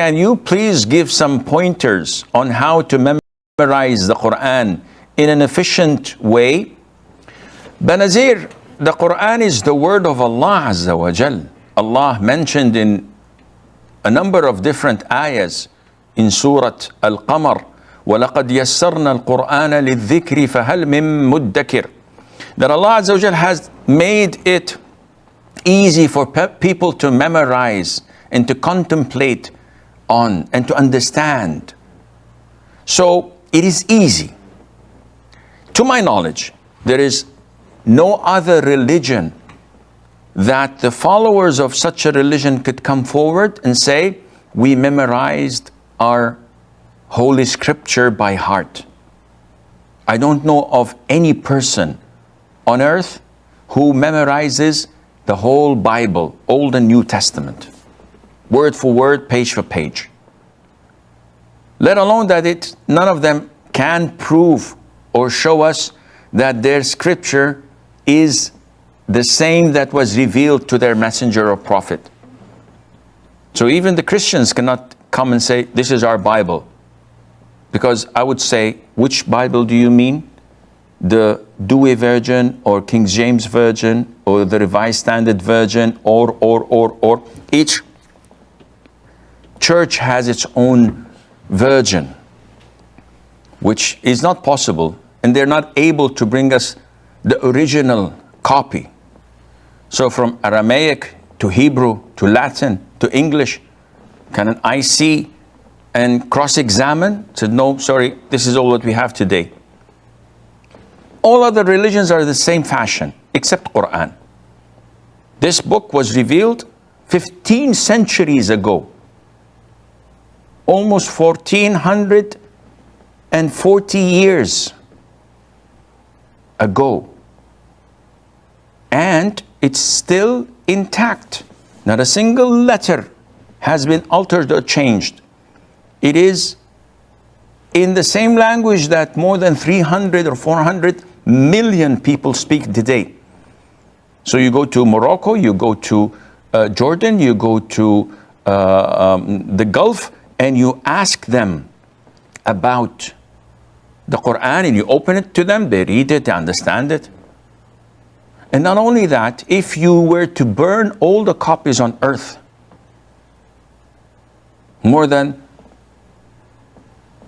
Can you please give some pointers on how to memorize the Qur'an in an efficient way? Benazir, the Qur'an is the word of Allah Azza wa Jal. Allah mentioned in a number of different ayahs in Surah Al-Qamar, وَلَقَدْ يَسَّرْنَا الْقُرْآنَ لِلذِّكْرِ فَهَلْ مِن مُدَّكِرٍ, that Allah Azza wa Jal has made it easy for people to memorize and to contemplate on and to understand. So it is easy. To my knowledge, there is no other religion that the followers of such a religion could come forward and say, we memorized our Holy Scripture by heart. I don't know of any person on earth who memorizes the whole Bible, Old and New Testament, word for word, page for page. Let alone that none of them can prove or show us that their scripture is the same that was revealed to their messenger or prophet. So even the Christians cannot come and say, this is our Bible. Because I would say, which Bible do you mean? The Douay Version or King James Version or the Revised Standard Version or. Each church has its own version, which is not possible, and they're not able to bring us the original copy. So from Aramaic to Hebrew to Latin to English, can I see and cross-examine? Said, no, sorry, this is all what we have today. All other religions are the same fashion, except Qur'an. This book was revealed 15 centuries ago. Almost 1440 years ago. And it's still intact. Not a single letter has been altered or changed. It is in the same language that more than 300 or 400 million people speak today. So you go to Morocco, you go to Jordan, you go to the Gulf, and you ask them about the Qur'an, and you open it to them, they read it, they understand it. And not only that, if you were to burn all the copies on earth, more than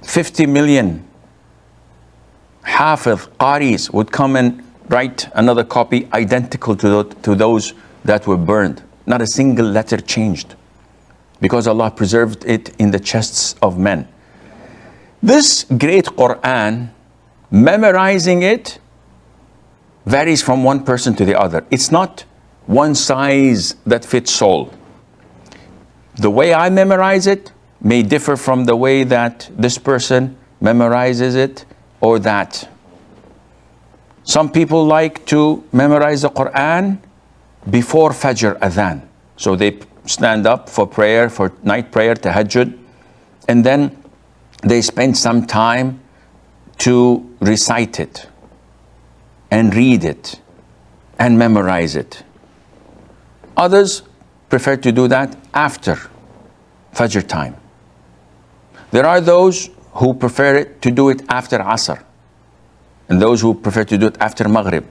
50 million Hafiz, Qaris would come and write another copy identical to those that were burned. Not a single letter changed, because Allah preserved it in the chests of men. This great Qur'an, memorizing it varies from one person to the other. It's not one size that fits all. The way I memorize it may differ from the way that this person memorizes it or that. Some people like to memorize the Qur'an before Fajr Adhan. So they stand up for prayer, for night prayer, tahajjud, and then they spend some time to recite it and read it and memorize it. Others prefer to do that after Fajr time. There are those who prefer to do it after Asr, and those who prefer to do it after Maghrib,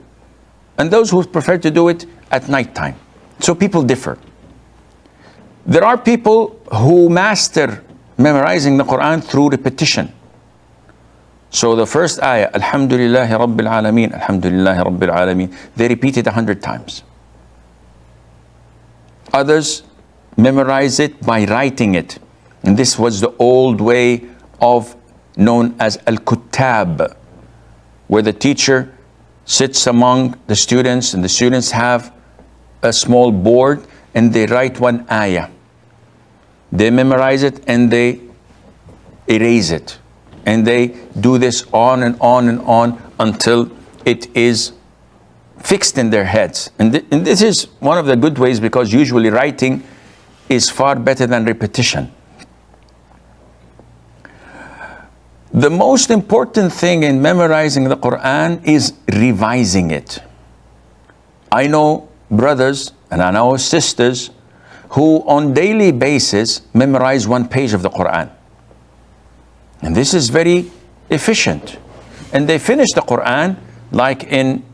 and those who prefer to do it at night time. So people differ. There are people who master memorizing the Qur'an through repetition. So the first ayah, Alhamdulillahi Rabbil Alameen, Alhamdulillahi Rabbil Alameen, they repeat it 100 times. Others memorize it by writing it. And this was the old way of known as Al-Kuttab, where the teacher sits among the students and the students have a small board and they write one ayah. They memorize it and they erase it. And they do this on and on and on until it is fixed in their heads. And this is one of the good ways, because usually writing is far better than repetition. The most important thing in memorizing the Qur'an is revising it. I know brothers and I know sisters who on daily basis memorize 1 page of the Quran. And this is very efficient. And they finish the Quran like in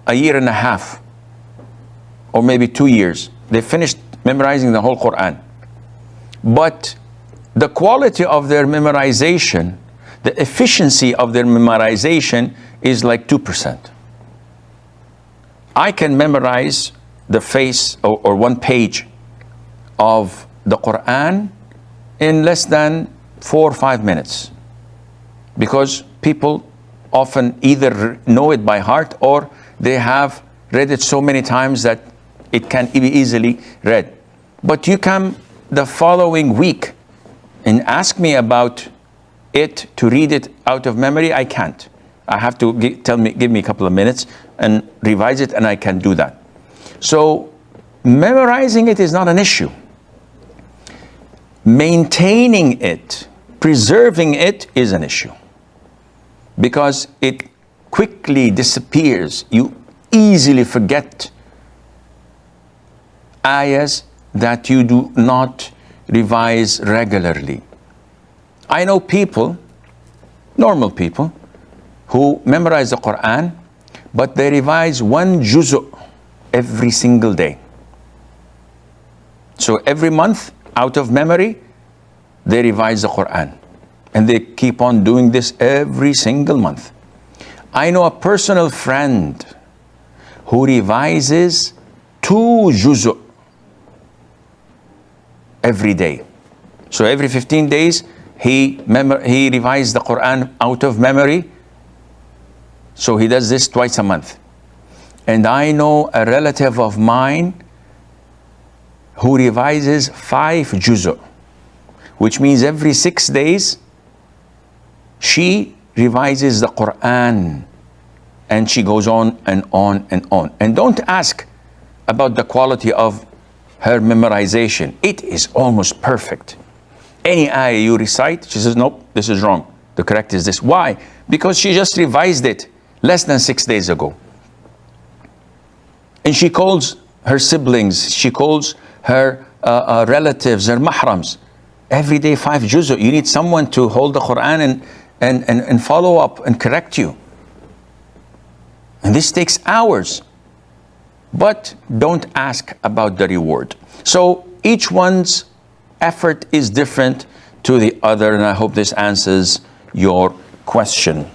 a year and a half, or maybe 2 years. They finished memorizing the whole Quran. But the quality of their memorization, the efficiency of their memorization is like 2%. I can memorize the face or 1 page of the Quran in less than 4 or 5 minutes, because people often either know it by heart or they have read it so many times that it can be easily read. But you come the following week and ask me about it to read it out of memory, I can't. I have to give me a couple of minutes and revise it, and I can do that. So memorizing it is not an issue. Maintaining it, preserving it is an issue, because it quickly disappears. You easily forget ayahs that you do not revise regularly. I know people, normal people, who memorize the Quran, but they revise 1 juz' every single day. So every month, out of memory, they revise the Quran. And they keep on doing this every single month. I know a personal friend who revises 2 juz' every day. So every 15 days, he revises the Quran out of memory. So he does this twice a month. And I know a relative of mine who revises 5 juz', which means every 6 days, she revises the Quran, and she goes on and on and on. And don't ask about the quality of her memorization. It is almost perfect. Any ayah you recite, she says, nope, this is wrong. The correct is this. Why? Because she just revised it less than 6 days ago. And she calls her siblings, she calls her relatives, her mahrams. Every day 5 juz'. You need someone to hold the Quran and follow up and correct you. And this takes hours. But don't ask about the reward. So each one's effort is different to the other, and I hope this answers your question.